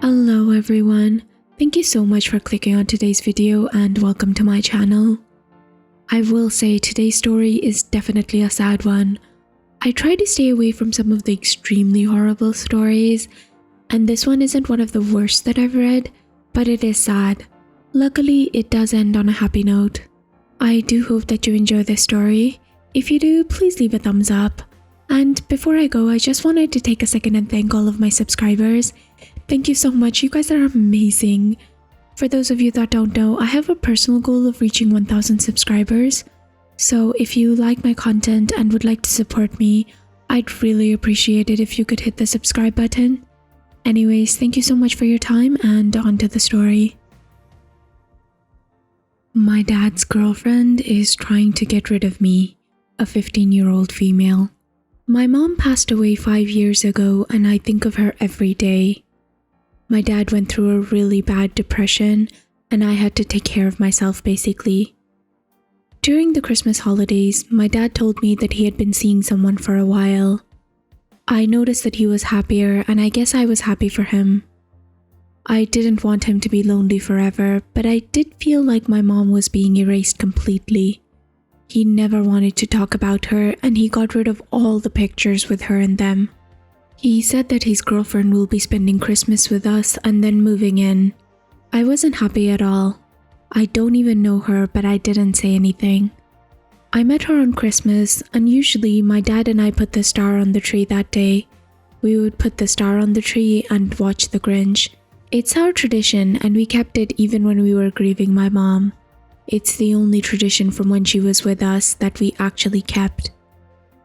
Hello everyone, thank you so much for clicking on today's video and welcome to my channel. I will say today's story is definitely a sad one. I try to stay away from some of the extremely horrible stories, and this one isn't one of the worst that I've read, but it is sad. Luckily, it does end on a happy note. I do hope that you enjoy this story. If you do, please leave a thumbs up. And before I go, I just wanted to take a second and thank all of my subscribers. Thank you so much, you guys are amazing. For those of you that don't know, I have a personal goal of reaching 1,000 subscribers. So if you like my content and would like to support me, I'd really appreciate it if you could hit the subscribe button. Anyways, thank you so much for your time and on to the story. My dad's girlfriend is trying to get rid of me, a 15-year-old female. My mom passed away 5 years ago and I think of her every day. My dad went through a really bad depression and I had to take care of myself basically. During the Christmas holidays, my dad told me that he had been seeing someone for a while. I noticed that he was happier and I guess I was happy for him. I didn't want him to be lonely forever, but I did feel like my mom was being erased completely. He never wanted to talk about her and he got rid of all the pictures with her in them. He said that his girlfriend will be spending Christmas with us and then moving in. I wasn't happy at all. I don't even know her, but I didn't say anything. I met her on Christmas and usually my dad and I put the star on the tree that day. We would put the star on the tree and watch The Grinch. It's our tradition and we kept it even when we were grieving my mom. It's the only tradition from when she was with us that we actually kept.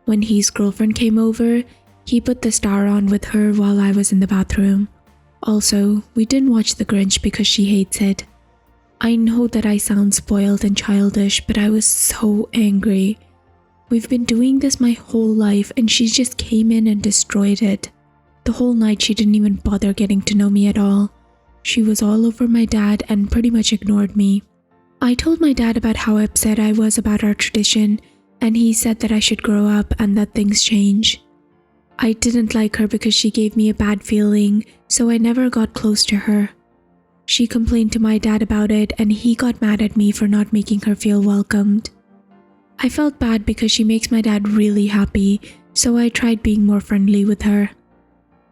When his girlfriend came over, he put the star on with her while I was in the bathroom. Also, we didn't watch The Grinch because she hates it. I know that I sound spoiled and childish, but I was so angry. We've been doing this my whole life and she just came in and destroyed it. The whole night she didn't even bother getting to know me at all. She was all over my dad and pretty much ignored me. I told my dad about how upset I was about our tradition and he said that I should grow up and that things change. I didn't like her because she gave me a bad feeling, so I never got close to her. She complained to my dad about it and he got mad at me for not making her feel welcomed. I felt bad because she makes my dad really happy, so I tried being more friendly with her.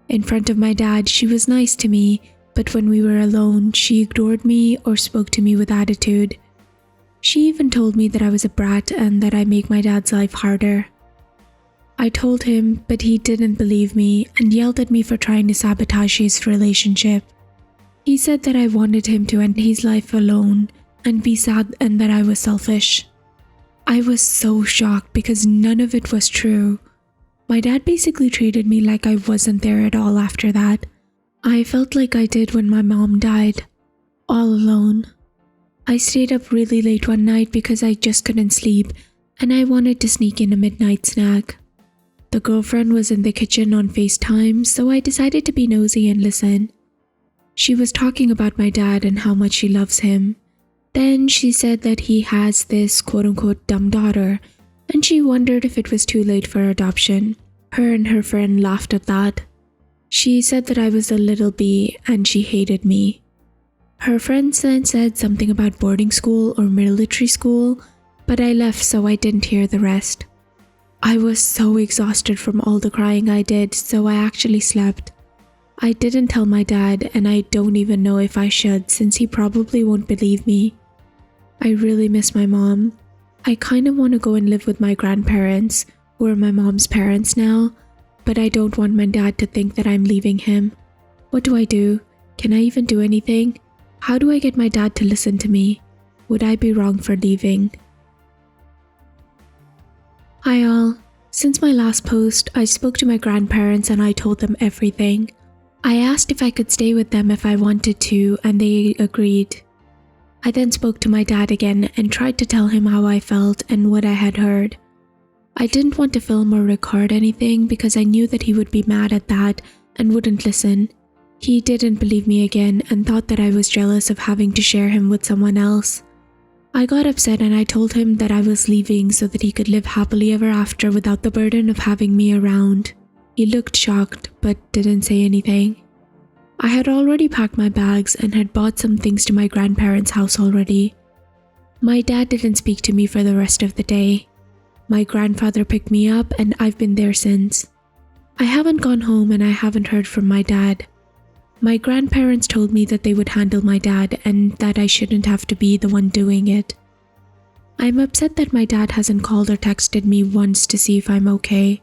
In front of my dad, she was nice to me, but when we were alone, she ignored me or spoke to me with attitude. She even told me that I was a brat and that I make my dad's life harder. I told him, but he didn't believe me and yelled at me for trying to sabotage his relationship. He said that I wanted him to end his life alone and be sad and that I was selfish. I was so shocked because none of it was true. My dad basically treated me like I wasn't there at all after that. I felt like I did when my mom died, all alone. I stayed up really late one night because I just couldn't sleep and I wanted to sneak in a midnight snack. The girlfriend was in the kitchen on FaceTime, so I decided to be nosy and listen. She was talking about my dad and how much she loves him. Then she said that he has this quote-unquote dumb daughter and she wondered if it was too late for adoption. Her and her friend laughed at that. She said that I was a little bee and she hated me. Her friends then said something about boarding school or military school, but I left so I didn't hear the rest. I was so exhausted from all the crying I did, so I actually slept. I didn't tell my dad and I don't even know if I should since he probably won't believe me. I really miss my mom. I kind of want to go and live with my grandparents, who are my mom's parents now, but I don't want my dad to think that I'm leaving him. What do I do? Can I even do anything? How do I get my dad to listen to me? Would I be wrong for leaving? Hi all. Since my last post, I spoke to my grandparents and I told them everything. I asked if I could stay with them if I wanted to and they agreed. I then spoke to my dad again and tried to tell him how I felt and what I had heard. I didn't want to film or record anything because I knew that he would be mad at that and wouldn't listen. He didn't believe me again and thought that I was jealous of having to share him with someone else. I got upset and I told him that I was leaving so that he could live happily ever after without the burden of having me around. He looked shocked but didn't say anything. I had already packed my bags and had bought some things to my grandparents' house already. My dad didn't speak to me for the rest of the day. My grandfather picked me up and I've been there since. I haven't gone home and I haven't heard from my dad. My grandparents told me that they would handle my dad and that I shouldn't have to be the one doing it. I'm upset that my dad hasn't called or texted me once to see if I'm okay.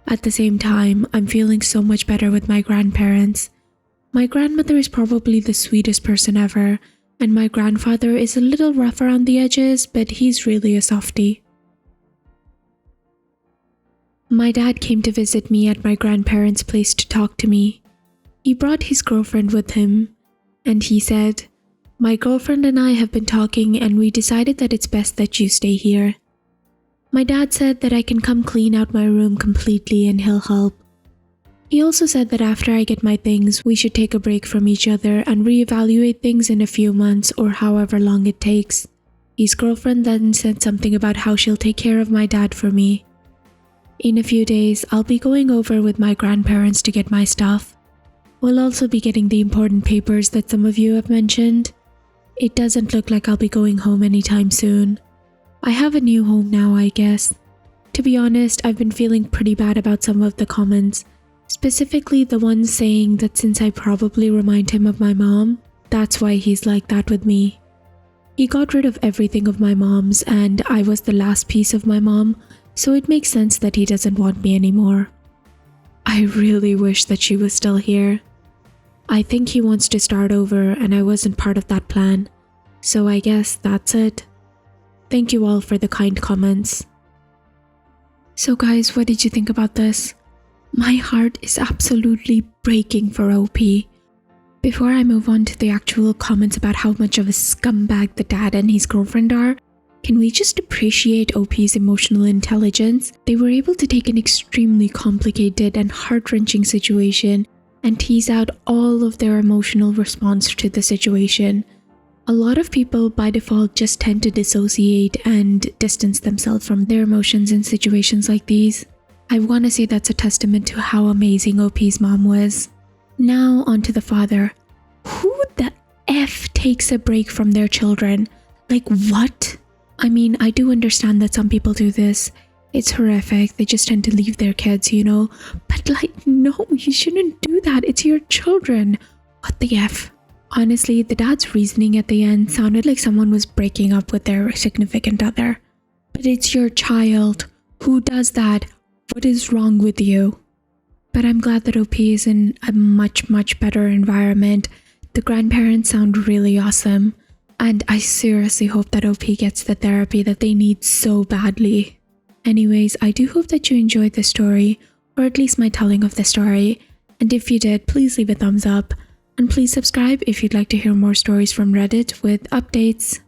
At the same time, I'm feeling so much better with my grandparents. My grandmother is probably the sweetest person ever, and my grandfather is a little rough around the edges, but he's really a softie. My dad came to visit me at my grandparents' place to talk to me. He brought his girlfriend with him, and he said, "My girlfriend and I have been talking and we decided that it's best that you stay here." My dad said that I can come clean out my room completely and he'll help. He also said that after I get my things, we should take a break from each other and reevaluate things in a few months or however long it takes. His girlfriend then said something about how she'll take care of my dad for me. In a few days, I'll be going over with my grandparents to get my stuff. We'll also be getting the important papers that some of you have mentioned. It doesn't look like I'll be going home anytime soon. I have a new home now, I guess. To be honest, I've been feeling pretty bad about some of the comments, specifically the ones saying that since I probably remind him of my mom, that's why he's like that with me. He got rid of everything of my mom's and I was the last piece of my mom, so it makes sense that he doesn't want me anymore. I really wish that she was still here. I think he wants to start over and I wasn't part of that plan, so I guess that's it. Thank you all for the kind comments. So guys, what did you think about this? My heart is absolutely breaking for OP. Before I move on to the actual comments about how much of a scumbag the dad and his girlfriend are, can we just appreciate OP's emotional intelligence? They were able to take an extremely complicated and heart-wrenching situation and tease out all of their emotional response to the situation. A lot of people by default just tend to dissociate and distance themselves from their emotions in situations like these. I want to say that's a testament to how amazing OP's mom was. Now onto the father. Who the F takes a break from their children? Like what? I mean, I do understand that some people do this. It's horrific. They just tend to leave their kids, you know? But like, no, you shouldn't do that. It's your children. What the F? Honestly, the dad's reasoning at the end sounded like someone was breaking up with their significant other. But it's your child. Who does that? What is wrong with you? But I'm glad that OP is in a much better environment. The grandparents sound really awesome. And I seriously hope that OP gets the therapy that they need so badly. Anyways, I do hope that you enjoyed the story, or at least my telling of the story. And if you did, please leave a thumbs up. And please subscribe if you'd like to hear more stories from Reddit with updates.